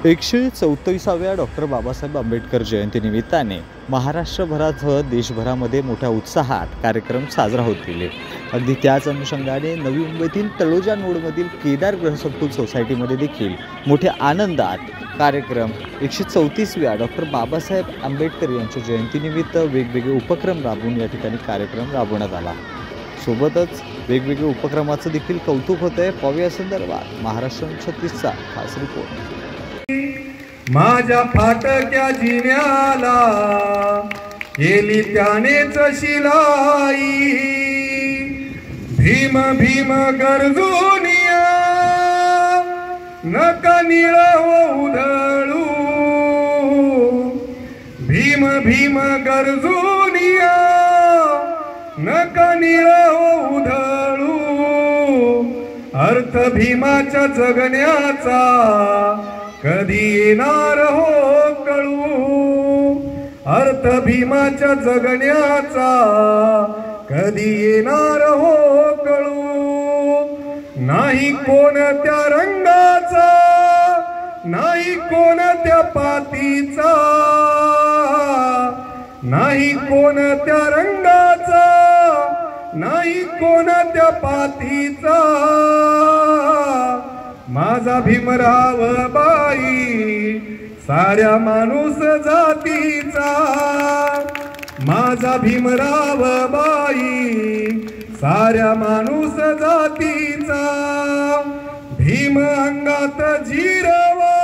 134व्या doctor Babasaheb Ambedkar जयंतीनिमित्ताने महाराष्ट्रभरासह देशभरामध्ये मोठ्या उत्साहात कार्यक्रम साजरा होत गेले। अगदी त्याच अनुषंगाने नवी मुंबईतील तळोजा नोडमधील केदार ग्रहसंकुल सोसायटीमध्ये देखील मोठ्या आनंदात कार्यक्रम 134व्या डॉक्टर बाबासाहेब आंबेडकर यांच्या जयंतीनिमित्त वेगवेगळे उपक्रम राबवून या ठिकाणी कार्यक्रम राबवण्यात आला। सोबतच वेगवेगळे उपक्रमाचं देखील कौतुक होतंय। पाहूया संदर्भात महाराष्ट्र 36चा खास रिपोर्ट। माझ्या फाटक्या जिन्याला केली त्यानेच शिलाई, भीम भीम गरजूनिया नका निळ उधळू, भीम भीम गरजूनिया नका निळ उधळू, अर्थ भीमाच्या जगण्याचा कधी येणार हो कळू, अर्थ भीमाच्या जगण्याचा कधी येणार हो कळू, नाही कोणत्या रंगाचा नाही कोणत्या पातीचा, नाही कोणत्या रंगाचा नाही कोणत्या पातीचा, माझा भीमराव बाई साऱ्या माणूस जातीचा, माझा भीमराव बाई साऱ्या माणूस जातीचा, भीम अंगात जिरवा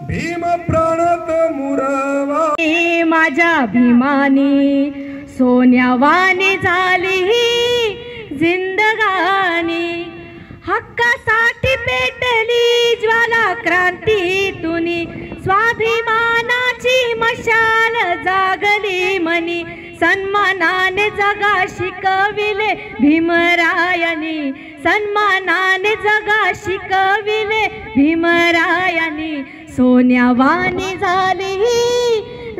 भीम प्राणात मुरवा, माझ्या भीमानी सोन्यावानी झाली जिंदगानी, हक्कासाठी पेटली ज्वाला क्रांतीतून, स्वाभिमानाची मशाल जागली मनी, सन्मानाने जगा शिकविले भीमरायानी, सन्मानाने जगा शिकविले भीमरायानी, सोन्यावानी झाली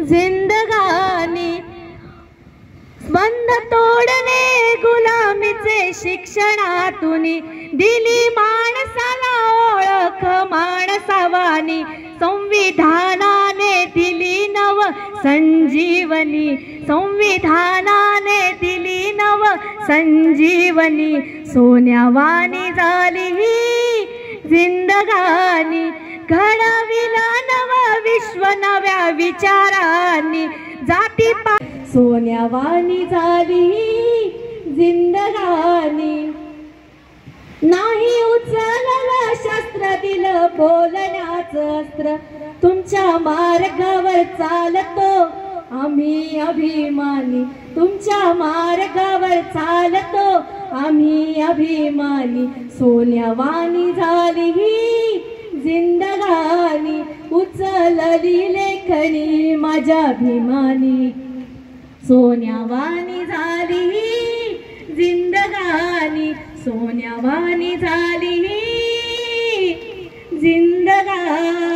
जिंदगानी, बंद तोडले गुलामीचे शिक्षणातून, दिली माणसाला ओळख माणसावानी, संविधानाने दिली नव संजीवनी, संविधानाने दिली नव संजीवनी, सोन्यावानी झाली जिंदगानी, घडविला नवा विश्व नव्या विचारांनी, जाती सोन्यावानी झाली जिंदगानी, नाही उचललं शस्त्र दिलं बोलण्याचं अस्त्र, तुमच्या मार्गावर चालतो आम्ही अभिमानी, तुमच्या मार्गावर चालतो आम्ही अभिमानी, सोन्यावानी झाली जिंदगानी, उचलली लेखणी माझ्या भीमानी, सोन्यावानी झाली जिंदगानी, सोन्यावानी झाली जिंदगानी।